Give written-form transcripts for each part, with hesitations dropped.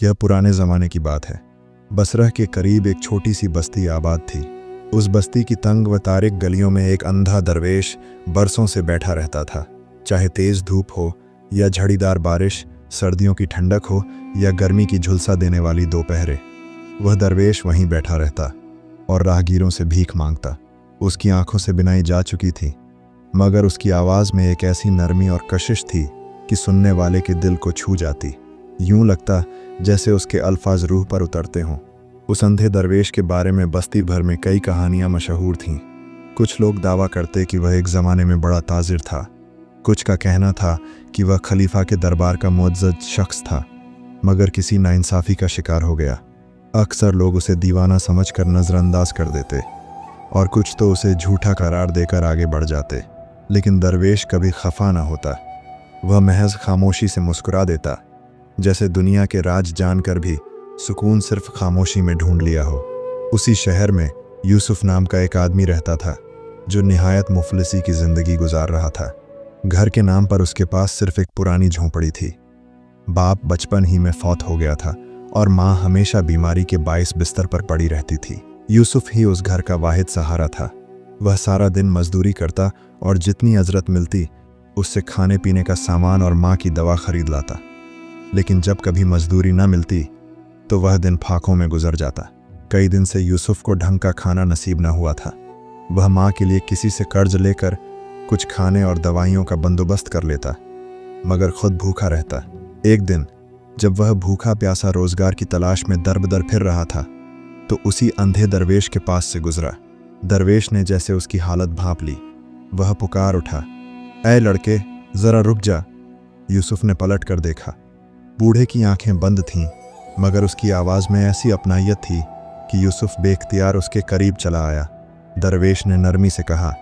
यह पुराने ज़माने की बात है। बसरा के करीब एक छोटी सी बस्ती आबाद थी। उस बस्ती की तंग व तारिक गलियों में एक अंधा दरवेश बरसों से बैठा रहता था। चाहे तेज़ धूप हो या झड़ीदार बारिश, सर्दियों की ठंडक हो या गर्मी की झुलसा देने वाली दोपहरें, वह दरवेश वहीं बैठा रहता और राहगीरों से भीख मांगता। उसकी आंखों से बिनाई जा चुकी थी, मगर उसकी आवाज़ में एक ऐसी नरमी और कशिश थी कि सुनने वाले के दिल को छू जाती। यूं लगता जैसे उसके अल्फाज रूह पर उतरते हों। उस अंधे दरवेश के बारे में बस्ती भर में कई कहानियां मशहूर थीं। कुछ लोग दावा करते कि वह एक ज़माने में बड़ा ताजिर था। कुछ का कहना था कि वह खलीफा के दरबार का मुअज़्ज़ज़ शख्स था, मगर किसी नाइंसाफ़ी का शिकार हो गया। अक्सर लोग उसे दीवाना समझकर नज़रअंदाज कर देते और कुछ तो उसे झूठा करार देकर आगे बढ़ जाते। लेकिन दरवेश कभी खफा न होता। वह महज खामोशी से मुस्कुरा देता, जैसे दुनिया के राज जानकर भी सुकून सिर्फ खामोशी में ढूंढ लिया हो। उसी शहर में यूसुफ नाम का एक आदमी रहता था, जो निहायत मुफलिसी की ज़िंदगी गुजार रहा था। घर के नाम पर उसके पास सिर्फ एक पुरानी झोंपड़ी थी। बाप बचपन ही में फौत हो गया था और माँ हमेशा बीमारी के बाइस बिस्तर पर पड़ी रहती थी। यूसुफ ही उस घर का वाहिद सहारा था। वह सारा दिन मजदूरी करता और जितनी अजरत मिलती उससे खाने पीने का सामान और माँ की दवा खरीद लाता। लेकिन जब कभी मजदूरी न मिलती तो वह दिन फाकों में गुजर जाता। कई दिन से यूसुफ को ढंग का खाना नसीब न हुआ था। वह माँ के लिए किसी से कर्ज लेकर कुछ खाने और दवाइयों का बंदोबस्त कर लेता, मगर खुद भूखा रहता। एक दिन जब वह भूखा प्यासा रोजगार की तलाश में दर-बदर फिर रहा था, तो उसी अंधे दरवेश के पास से गुजरा। दरवेश ने जैसे उसकी हालत भांप ली। वह पुकार उठा, ऐ लड़के, ज़रा रुक जा। यूसुफ ने पलट कर देखा। बूढ़े की आंखें बंद थीं, मगर उसकी आवाज़ में ऐसी अपनायत थी कि यूसुफ बेख्तियार उसके करीब चला आया। दरवेश ने नरमी से कहा,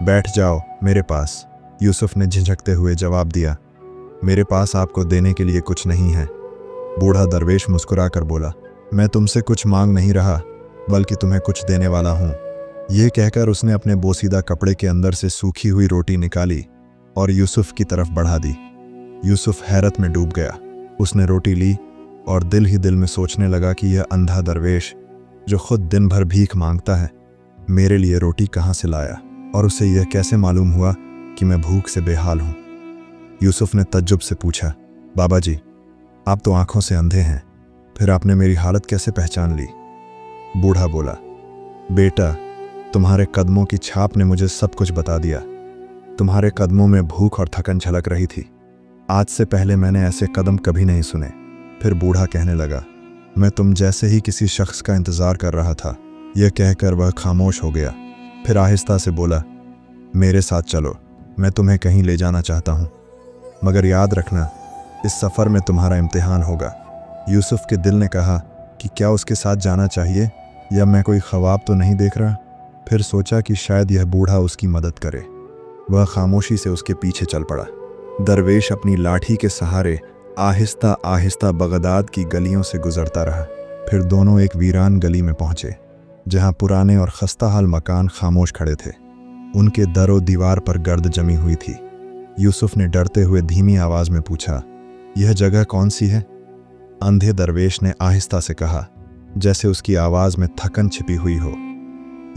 बैठ जाओ मेरे पास। यूसुफ ने झिझकते हुए जवाब दिया, मेरे पास आपको देने के लिए कुछ नहीं है। बूढ़ा दरवेश मुस्कुरा कर बोला, मैं तुमसे कुछ मांग नहीं रहा, बल्कि तुम्हें कुछ देने वाला हूँ। यह कहकर उसने अपने बोसीदा कपड़े के अंदर से सूखी हुई रोटी निकाली और यूसुफ की तरफ बढ़ा दी। यूसुफ हैरत में डूब गया। उसने रोटी ली और दिल ही दिल में सोचने लगा कि यह अंधा दरवेश, जो खुद दिन भर भीख मांगता है, मेरे लिए रोटी कहाँ से लाया, और उसे यह कैसे मालूम हुआ कि मैं भूख से बेहाल हूँ। यूसुफ ने तज्जुब से पूछा, बाबा जी, आप तो आंखों से अंधे हैं, फिर आपने मेरी हालत कैसे पहचान ली? बूढ़ा बोला, बेटा, तुम्हारे कदमों की छाप ने मुझे सब कुछ बता दिया। तुम्हारे कदमों में भूख और थकन झलक रही थी। आज से पहले मैंने ऐसे कदम कभी नहीं सुने। फिर बूढ़ा कहने लगा, मैं तुम जैसे ही किसी शख्स का इंतज़ार कर रहा था। यह कहकर वह खामोश हो गया। फिर आहिस्ता से बोला, मेरे साथ चलो, मैं तुम्हें कहीं ले जाना चाहता हूँ, मगर याद रखना, इस सफ़र में तुम्हारा इम्तिहान होगा। यूसुफ के दिल ने कहा कि क्या उसके साथ जाना चाहिए, या मैं कोई ख्वाब तो नहीं देख रहा। फिर सोचा कि शायद यह बूढ़ा उसकी मदद करे। वह खामोशी से उसके पीछे चल पड़ा। दरवेश अपनी लाठी के सहारे आहिस्ता आहिस्ता बगदाद की गलियों से गुजरता रहा। फिर दोनों एक वीरान गली में पहुंचे, जहां पुराने और खस्ताहाल मकान खामोश खड़े थे। उनके दरो दीवार पर गर्द जमी हुई थी। यूसुफ ने डरते हुए धीमी आवाज में पूछा, यह जगह कौन सी है? अंधे दरवेश ने आहिस्ता से कहा, जैसे उसकी आवाज में थकन छिपी हुई हो,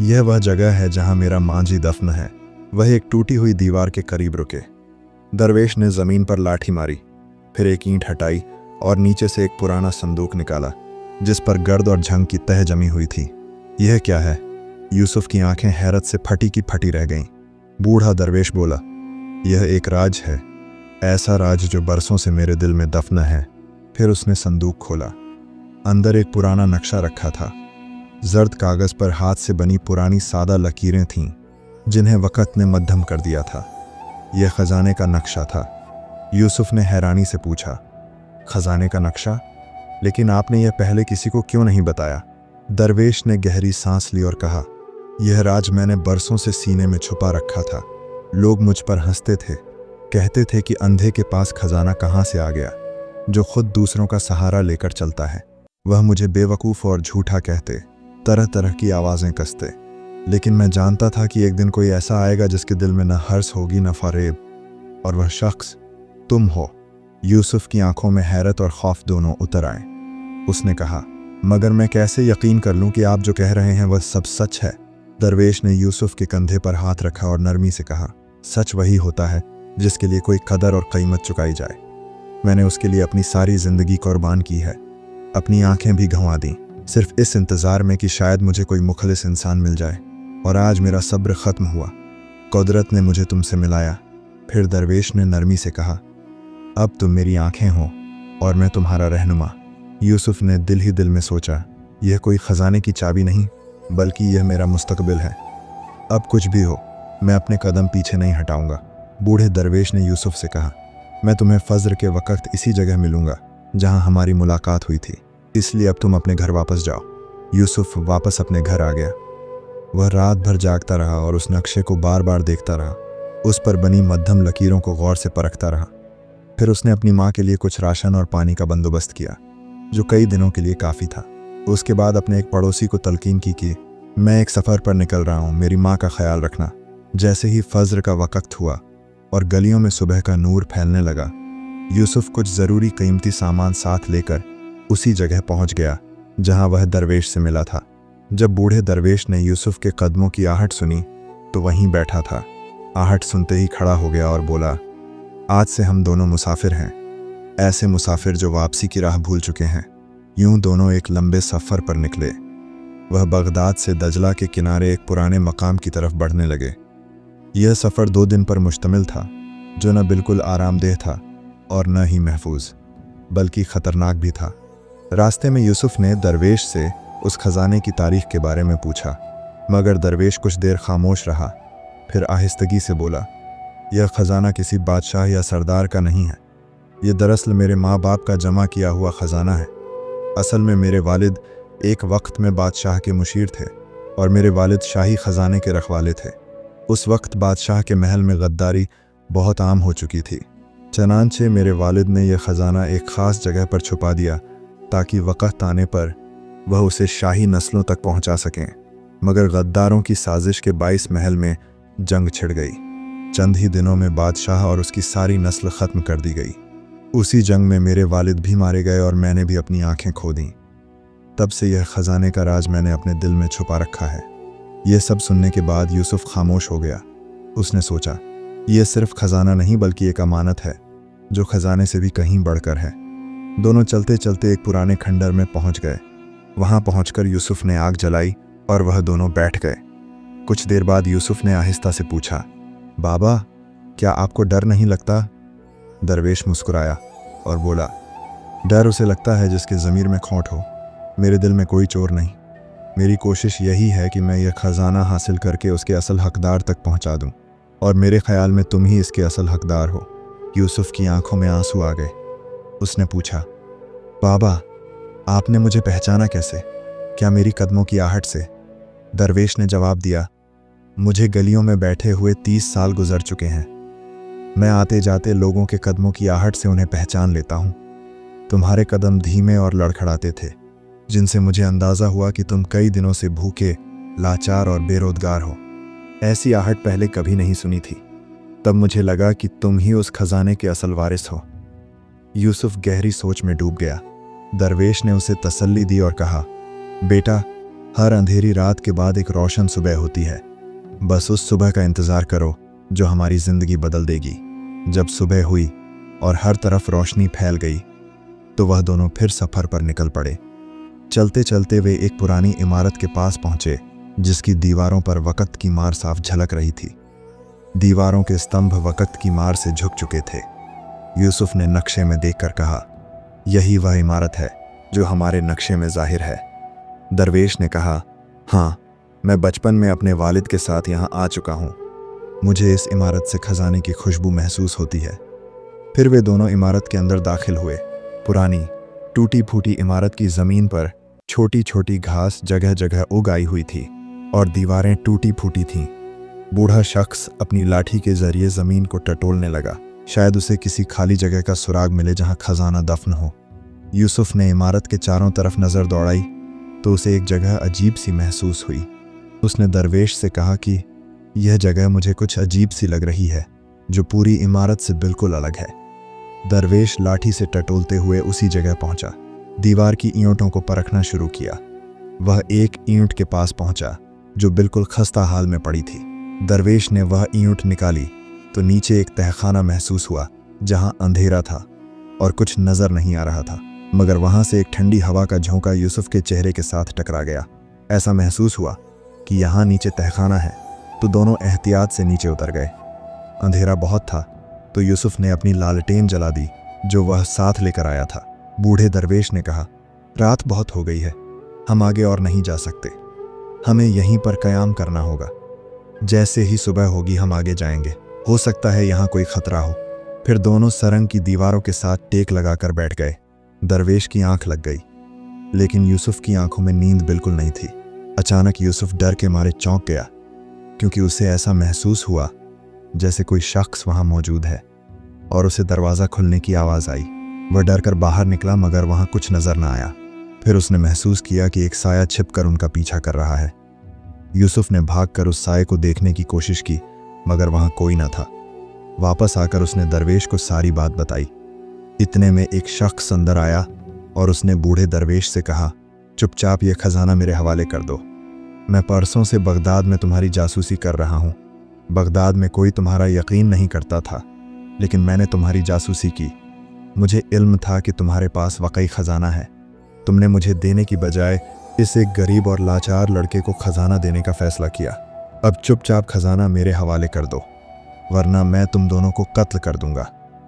यह वह जगह है जहां मेरा मांझी दफन है। वह एक टूटी हुई दीवार के करीब रुके। दरवेश ने जमीन पर लाठी मारी, फिर एक ईंट हटाई और नीचे से एक पुराना संदूक निकाला, जिस पर गर्द और झंग की तह जमी हुई थी। यह क्या है? यूसुफ की आंखें हैरत से फटी की फटी रह गईं। बूढ़ा दरवेश बोला, यह एक राज है, ऐसा राज जो बरसों से मेरे दिल में दफन है। फिर उसने संदूक खोला। अंदर एक पुराना नक्शा रखा था। जर्द कागज पर हाथ से बनी पुरानी सादा लकीरें थीं, जिन्हें वक़्त ने मध्यम कर दिया था। यह खजाने का नक्शा था। यूसुफ ने हैरानी से पूछा, खजाने का नक्शा? लेकिन आपने यह पहले किसी को क्यों नहीं बताया? दरवेश ने गहरी सांस ली और कहा, यह राज मैंने बरसों से सीने में छुपा रखा था। लोग मुझ पर हंसते थे, कहते थे कि अंधे के पास खजाना कहाँ से आ गया, जो खुद दूसरों का सहारा लेकर चलता है। वह मुझे बेवकूफ़ और झूठा कहते, तरह तरह की आवाज़ें कसते। लेकिन मैं जानता था कि एक दिन कोई ऐसा आएगा जिसके दिल में न हर्ष होगी न फरेब, और वह शख्स तुम हो। यूसुफ की आंखों में हैरत और खौफ दोनों उतर आए। उसने कहा, मगर मैं कैसे यकीन कर लूं कि आप जो कह रहे हैं वह सब सच है। दरवेश ने यूसुफ के कंधे पर हाथ रखा और नरमी से कहा, सच वही होता है जिसके लिए कोई कदर और कीमत चुकाई जाए। मैंने उसके लिए अपनी सारी जिंदगी कुर्बान की है, अपनी आंखें भी गंवा दी, सिर्फ इस इंतज़ार में कि शायद मुझे कोई मुखलिस इंसान मिल जाए। और आज मेरा सब्र ख़त्म हुआ, कुदरत ने मुझे तुमसे मिलाया। फिर दरवेश ने नरमी से कहा, अब तुम मेरी आंखें हो और मैं तुम्हारा रहनुमा। यूसुफ ने दिल ही दिल में सोचा, यह कोई ख़जाने की चाबी नहीं, बल्कि यह मेरा मुस्तकबिल है। अब कुछ भी हो, मैं अपने कदम पीछे नहीं हटाऊंगा। बूढ़े दरवेश ने यूसुफ से कहा, मैं तुम्हें फज्र के वक़्त इसी जगह मिलूंगा जहां हमारी मुलाकात हुई थी, इसलिए अब तुम अपने घर वापस जाओ। यूसुफ वापस अपने घर आ गया। वह रात भर जागता रहा और उस नक्शे को बार बार देखता रहा, उस पर बनी मध्यम लकीरों को गौर से परखता रहा। फिर उसने अपनी माँ के लिए कुछ राशन और पानी का बंदोबस्त किया, जो कई दिनों के लिए काफ़ी था। उसके बाद अपने एक पड़ोसी को तलकीन की कि मैं एक सफ़र पर निकल रहा हूँ, मेरी माँ का ख्याल रखना। जैसे ही फज्र का वक़्त हुआ और गलियों में सुबह का नूर फैलने लगा, यूसुफ कुछ ज़रूरी कीमती सामान साथ लेकर उसी जगह पहुँच गया जहाँ वह दरवेश से मिला था। जब बूढ़े दरवेश ने यूसुफ के कदमों की आहट सुनी तो वहीं बैठा था। आहट सुनते ही खड़ा हो गया और बोला, आज से हम दोनों मुसाफिर हैं, ऐसे मुसाफिर जो वापसी की राह भूल चुके हैं। यूं दोनों एक लंबे सफ़र पर निकले। वह बगदाद से दजला के किनारे एक पुराने मकाम की तरफ बढ़ने लगे। यह सफ़र 2 दिन पर मुश्तमिल था, जो न बिल्कुल आरामदेह था और न ही महफूज, बल्कि ख़तरनाक भी था। रास्ते में यूसुफ ने दरवेश से उस खजाने की तारीख के बारे में पूछा, मगर दरवेश कुछ देर खामोश रहा। फिर आहिस्तगी से बोला, यह खजाना किसी बादशाह या सरदार का नहीं है, यह दरअसल मेरे माँ बाप का जमा किया हुआ खजाना है। असल में मेरे वालिद एक वक्त में बादशाह के मुशीर थे और मेरे वालिद शाही खजाने के रखवाले थे। उस वक्त बादशाह के महल में गद्दारी बहुत आम हो चुकी थी। चनांचे मेरे वालिद ने यह खजाना एक ख़ास जगह पर छुपा दिया ताकि वक़्त आने पर वह उसे शाही नस्लों तक पहुंचा सकें। मगर गद्दारों की साजिश के बाइस महल में जंग छिड़ गई। चंद ही दिनों में बादशाह और उसकी सारी नस्ल ख़त्म कर दी गई। उसी जंग में मेरे वालिद भी मारे गए और मैंने भी अपनी आंखें खो दीं। तब से यह खजाने का राज मैंने अपने दिल में छुपा रखा है। यह सब सुनने के बाद यूसुफ खामोश हो गया। उसने सोचा, यह सिर्फ खजाना नहीं बल्कि एक अमानत है जो खजाने से भी कहीं बढ़कर है। दोनों चलते चलते एक पुराने खंडर में पहुंच गए। वहां पहुंचकर यूसुफ ने आग जलाई और वह दोनों बैठ गए। कुछ देर बाद यूसुफ ने आहिस्ता से पूछा, बाबा, क्या आपको डर नहीं लगता? दरवेश मुस्कुराया और बोला, डर उसे लगता है जिसके ज़मीर में खोट हो। मेरे दिल में कोई चोर नहीं। मेरी कोशिश यही है कि मैं यह खजाना हासिल करके उसके असल हकदार तक पहुंचा दूं, और मेरे ख्याल में तुम ही इसके असल हकदार हो। यूसुफ की आंखों में आंसू आ गए। उसने पूछा, बाबा, आपने मुझे पहचाना कैसे? क्या मेरी कदमों की आहट से? दरवेश ने जवाब दिया, मुझे गलियों में बैठे हुए 30 साल गुजर चुके हैं। मैं आते जाते लोगों के कदमों की आहट से उन्हें पहचान लेता हूँ। तुम्हारे कदम धीमे और लड़खड़ाते थे, जिनसे मुझे अंदाज़ा हुआ कि तुम कई दिनों से भूखे, लाचार और बेरोजगार हो। ऐसी आहट पहले कभी नहीं सुनी थी। तब मुझे लगा कि तुम ही उस खजाने के असल वारिस हो। यूसुफ गहरी सोच में डूब गया। दरवेश ने उसे तसल्ली दी और कहा, बेटा, हर अंधेरी रात के बाद एक रोशन सुबह होती है। बस उस सुबह का इंतज़ार करो जो हमारी ज़िंदगी बदल देगी। जब सुबह हुई और हर तरफ रोशनी फैल गई तो वह दोनों फिर सफ़र पर निकल पड़े। चलते चलते वे एक पुरानी इमारत के पास पहुंचे जिसकी दीवारों पर वक़्त की मार साफ झलक रही थी। दीवारों के स्तंभ वक़्त की मार से झुक चुके थे। यूसुफ ने नक्शे में देखकर कहा, यही वह इमारत है जो हमारे नक्शे में जाहिर है। दरवेश ने कहा, हाँ, मैं बचपन में अपने वालिद के साथ यहाँ आ चुका हूँ। मुझे इस इमारत से खजाने की खुशबू महसूस होती है। फिर वे दोनों इमारत के अंदर दाखिल हुए। पुरानी टूटी फूटी इमारत की ज़मीन पर छोटी छोटी घास जगह जगह उग आई हुई थी और दीवारें टूटी फूटी थीं। बूढ़ा शख्स अपनी लाठी के जरिए ज़मीन को टटोलने लगा, शायद उसे किसी खाली जगह का सुराग मिले जहाँ खजाना दफन हो। यूसुफ ने इमारत के चारों तरफ नज़र दौड़ाई तो उसे एक जगह अजीब सी महसूस हुई। उसने दरवेश से कहा कि यह जगह मुझे कुछ अजीब सी लग रही है, जो पूरी इमारत से बिल्कुल अलग है। दरवेश लाठी से टटोलते हुए उसी जगह पहुंचा दीवार की ईंटों को परखना शुरू किया। वह एक ईंट के पास पहुंचा जो बिल्कुल खस्ता हाल में पड़ी थी। दरवेश ने वह ईंट निकाली तो नीचे एक तहखाना महसूस हुआ जहां अंधेरा था और कुछ नजर नहीं आ रहा था, मगर वहां से एक ठंडी हवा का झोंका यूसुफ के चेहरे के साथ टकरा गया। ऐसा महसूस हुआ कि यहाँ नीचे तहखाना है, तो दोनों एहतियात से नीचे उतर गए। अंधेरा बहुत था तो यूसुफ ने अपनी लालटेन जला दी जो वह साथ लेकर आया था। बूढ़े दरवेश ने कहा, रात बहुत हो गई है, हम आगे और नहीं जा सकते, हमें यहीं पर कयाम करना होगा। जैसे ही सुबह होगी हम आगे जाएंगे, हो सकता है यहाँ कोई खतरा हो। फिर दोनों सरंग की दीवारों के साथ टेक लगाकर बैठ गए। दरवेश की आंख लग गई, लेकिन यूसुफ की आंखों में नींद बिल्कुल नहीं थी। अचानक यूसुफ डर के मारे चौंक गया, क्योंकि उसे ऐसा महसूस हुआ जैसे कोई शख्स वहां मौजूद है, और उसे दरवाज़ा खुलने की आवाज़ आई। वह डर कर बाहर निकला, मगर वहां कुछ नजर न आया। फिर उसने महसूस किया कि एक साया छिपकर उनका पीछा कर रहा है। यूसुफ ने भागकर उस साये को देखने की कोशिश की, मगर वहां कोई न था। वापस आकर उसने दरवेश को सारी बात बताई। इतने में एक शख्स अंदर आया और उसने बूढ़े दरवेश से कहा, चुपचाप ये खजाना मेरे हवाले कर दो। मैं परसों से बगदाद में तुम्हारी जासूसी कर रहा हूँ। बगदाद में कोई तुम्हारा यकीन नहीं करता था, लेकिन मैंने तुम्हारी जासूसी की। मुझे इल्म था कि तुम्हारे पास वाकई खजाना है। तुमने मुझे देने की बजाय इस एक गरीब और लाचार लड़के को खजाना देने का फैसला किया। अब चुपचाप खजाना मेरे हवाले कर दो, वरना मैं तुम दोनों को कत्ल कर दूंगा।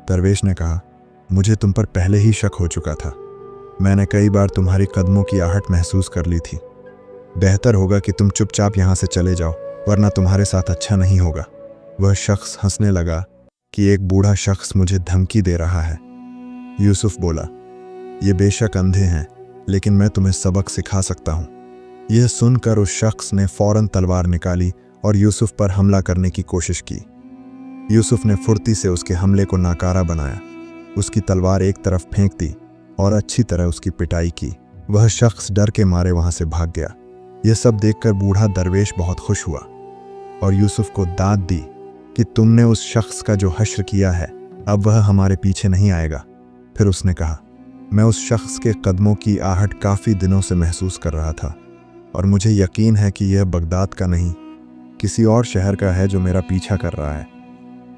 दरवेश ने कहा, मुझे तुम पर पहले ही शक हो चुका था। मैंने कई बार तुम्हारी कदमों की आहट महसूस कर ली थी। बेहतर होगा कि तुम चुपचाप यहाँ से चले जाओ, वरना तुम्हारे साथ अच्छा नहीं होगा। वह शख्स हंसने लगा कि एक बूढ़ा शख्स मुझे धमकी दे रहा है। यूसुफ बोला, ये बेशक अंधे हैं, लेकिन मैं तुम्हें सबक सिखा सकता हूँ। यह सुनकर उस शख्स ने फौरन तलवार निकाली और यूसुफ पर हमला करने की कोशिश की। यूसुफ ने फुर्ती से उसके हमले को नाकारा बनाया। उसकी तलवार एक तरफ फेंक दी और अच्छी तरह उसकी पिटाई की। वह शख्स डर के मारे वहां से भाग गया। यह सब देखकर बूढ़ा दरवेश बहुत खुश हुआ और यूसुफ को दाद दी कि तुमने उस शख्स का जो हश्र किया है, अब वह हमारे पीछे नहीं आएगा। फिर उसने कहा, मैं उस शख्स के कदमों की आहट काफ़ी दिनों से महसूस कर रहा था, और मुझे यकीन है कि यह बगदाद का नहीं, किसी और शहर का है जो मेरा पीछा कर रहा है।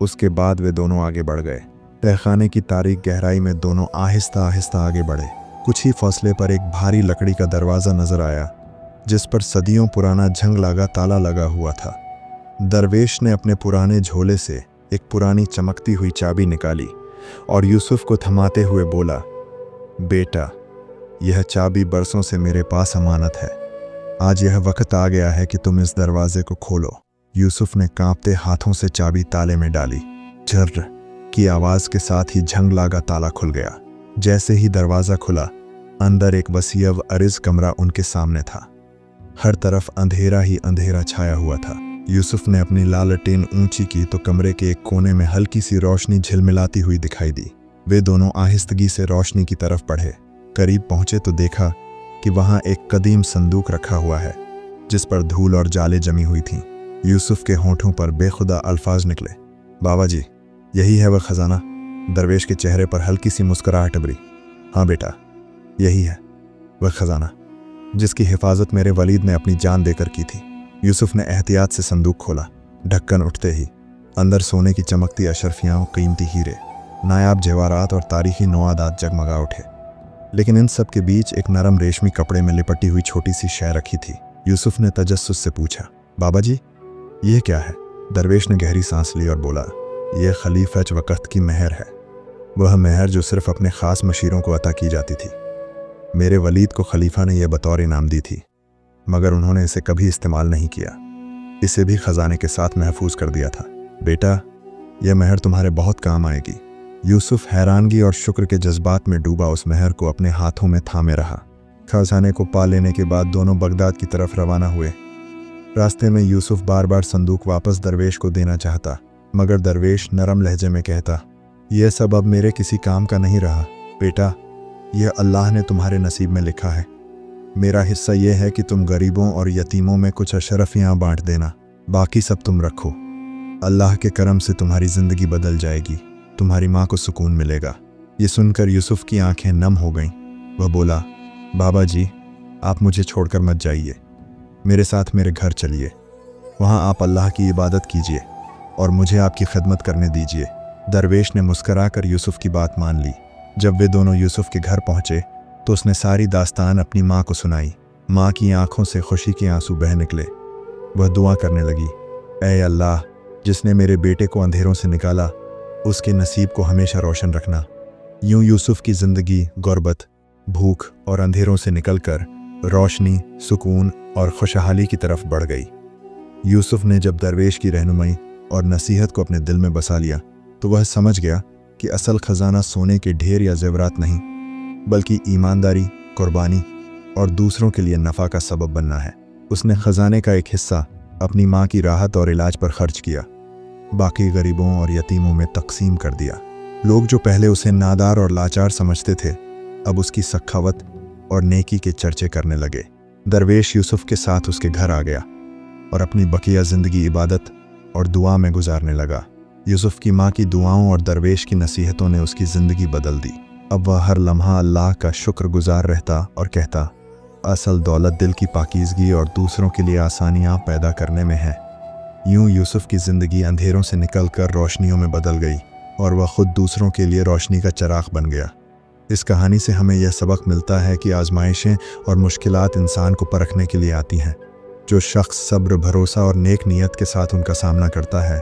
उसके बाद वे दोनों आगे बढ़ गए। तहखाने की तारीक गहराई में दोनों आहिस्ता आहिस्ता आगे बढ़े। कुछ ही फासले पर एक भारी लकड़ी का दरवाज़ा नजर आया, जिस पर सदियों पुराना झंग लगा ताला लगा हुआ था। दरवेश ने अपने पुराने झोले से एक पुरानी चमकती हुई चाबी निकाली और यूसुफ को थमाते हुए बोला, बेटा, यह चाबी बरसों से मेरे पास अमानत है। आज यह वक्त आ गया है कि तुम इस दरवाजे को खोलो। यूसुफ ने कांपते हाथों से चाबी ताले में डाली। झर्र की आवाज के साथ ही झंग लागा ताला खुल गया। जैसे ही दरवाजा खुला, अंदर एक वसीयव अरिज कमरा उनके सामने था। हर तरफ अंधेरा ही अंधेरा छाया हुआ था। यूसुफ ने अपनी लालटेन ऊंची की तो कमरे के एक कोने में हल्की सी रोशनी झिलमिलाती हुई दिखाई दी। वे दोनों आहिस्तगी से रोशनी की तरफ बढ़े। करीब पहुंचे तो देखा कि वहां एक कदीम संदूक रखा हुआ है, जिस पर धूल और जाले जमी हुई थीं। यूसुफ के होठों पर बेखुदा अल्फाज निकले, बाबा जी, यही है वह खजाना। दरवेश के चेहरे पर हल्की सी मुस्कुराहट उभरी। हाँ बेटा, यही है वह खजाना जिसकी हिफाजत मेरे वलीद ने अपनी जान देकर की थी। यूसुफ ने एहतियात से संदूक खोला। ढक्कन उठते ही अंदर सोने की चमकती अशरफियाँ, कीमती हीरे, नायाब जवाहरात और तारीखी नवादात जगमगा उठे। लेकिन इन सब के बीच एक नरम रेशमी कपड़े में लिपटी हुई छोटी सी शय रखी थी। यूसुफ ने तजस्सुस से पूछा, बाबा जी, यह क्या है? दरवेश ने गहरी सांस ली और बोला, यह खलीफच वक़्त की मेहर है। वह मेहर जो सिर्फ अपने ख़ास मशीरों को अता की जाती थी। मेरे वलीद को खलीफा ने यह बतौर इनाम दी थी, मगर उन्होंने इसे कभी इस्तेमाल नहीं किया। इसे भी खजाने के साथ महफूज कर दिया था। बेटा, यह मेहर तुम्हारे बहुत काम आएगी। यूसुफ हैरानगी और शुक्र के जज्बात में डूबा उस मेहर को अपने हाथों में थामे रहा। खजाने को पा लेने के बाद दोनों बगदाद की तरफ रवाना हुए। रास्ते में यूसुफ बार बार संदूक वापस दरवेश को देना चाहता, मगर दरवेश नरम लहजे में कहता, यह सब अब मेरे किसी काम का नहीं रहा। बेटा, यह अल्लाह ने तुम्हारे नसीब में लिखा है। मेरा हिस्सा यह है कि तुम गरीबों और यतीमों में कुछ अशरफियाँ बांट देना, बाकी सब तुम रखो। अल्लाह के करम से तुम्हारी ज़िंदगी बदल जाएगी, तुम्हारी माँ को सुकून मिलेगा। ये सुनकर यूसुफ की आंखें नम हो गईं। वह बोला, बाबा जी, आप मुझे छोड़कर मत जाइए, मेरे साथ मेरे घर चलिए। वहाँ आप अल्लाह की इबादत कीजिए और मुझे आपकी खिदमत करने दीजिए। दरवेश ने मुस्कराकर यूसुफ की बात मान ली। जब वे दोनों यूसुफ के घर पहुँचे तो उसने सारी दास्तान अपनी माँ को सुनाई। माँ की आंखों से खुशी के आंसू बह निकले। वह दुआ करने लगी, ऐ अल्लाह, जिसने मेरे बेटे को अंधेरों से निकाला, उसके नसीब को हमेशा रोशन रखना। यूं यूसुफ की ज़िंदगी गुर्बत, भूख और अंधेरों से निकलकर रोशनी, सुकून और खुशहाली की तरफ बढ़ गई। यूसुफ ने जब दरवेश की रहनुमाई और नसीहत को अपने दिल में बसा लिया तो वह समझ गया कि असल खजाना सोने के ढेर या जेवरात नहीं, बल्कि ईमानदारी, कुर्बानी और दूसरों के लिए नफ़ा का सबब बनना है। उसने खजाने का एक हिस्सा अपनी माँ की राहत और इलाज पर खर्च किया, बाकी गरीबों और यतीमों में तकसीम कर दिया। लोग जो पहले उसे नादार और लाचार समझते थे, अब उसकी सखावत और नेकी के चर्चे करने लगे। दरवेश यूसुफ के साथ उसके घर आ गया और अपनी बकिया ज़िंदगी इबादत और दुआ में गुजारने लगा। यूसुफ की माँ की दुआओं और दरवेश की नसीहतों ने उसकी ज़िंदगी बदल दी। अब वह हर लम्हा अल्लाह का शुक्रगुजार रहता और कहता, असल दौलत दिल की पाकीज़गी और दूसरों के लिए आसानियाँ पैदा करने में है। यूं यूसुफ की ज़िंदगी अंधेरों से निकलकर रोशनियों में बदल गई और वह खुद दूसरों के लिए रोशनी का चिराग बन गया। इस कहानी से हमें यह सबक मिलता है कि आजमाइशें और मुश्किलात इंसान को परखने के लिए आती हैं। जो शख्स सब्र, भरोसा और नेक नीयत के साथ उनका सामना करता है,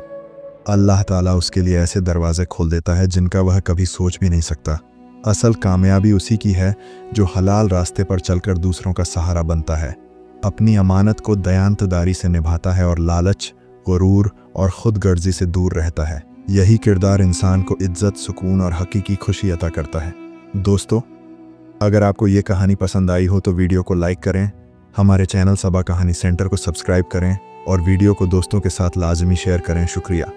अल्लाह ताला उसके लिए ऐसे दरवाजे खोल देता है जिनका वह कभी सोच भी नहीं सकता। असल कामयाबी उसी की है जो हलाल रास्ते पर चलकर दूसरों का सहारा बनता है, अपनी अमानत को दयानतदारी से निभाता है और लालच, गुरूर और खुदगर्जी से दूर रहता है। यही किरदार इंसान को इज्जत, सुकून और हकीकी खुशी अता करता है। दोस्तों, अगर आपको ये कहानी पसंद आई हो तो वीडियो को लाइक करें, हमारे चैनल सबा कहानी सेंटर को सब्सक्राइब करें और वीडियो को दोस्तों के साथ लाजमी शेयर करें। शुक्रिया।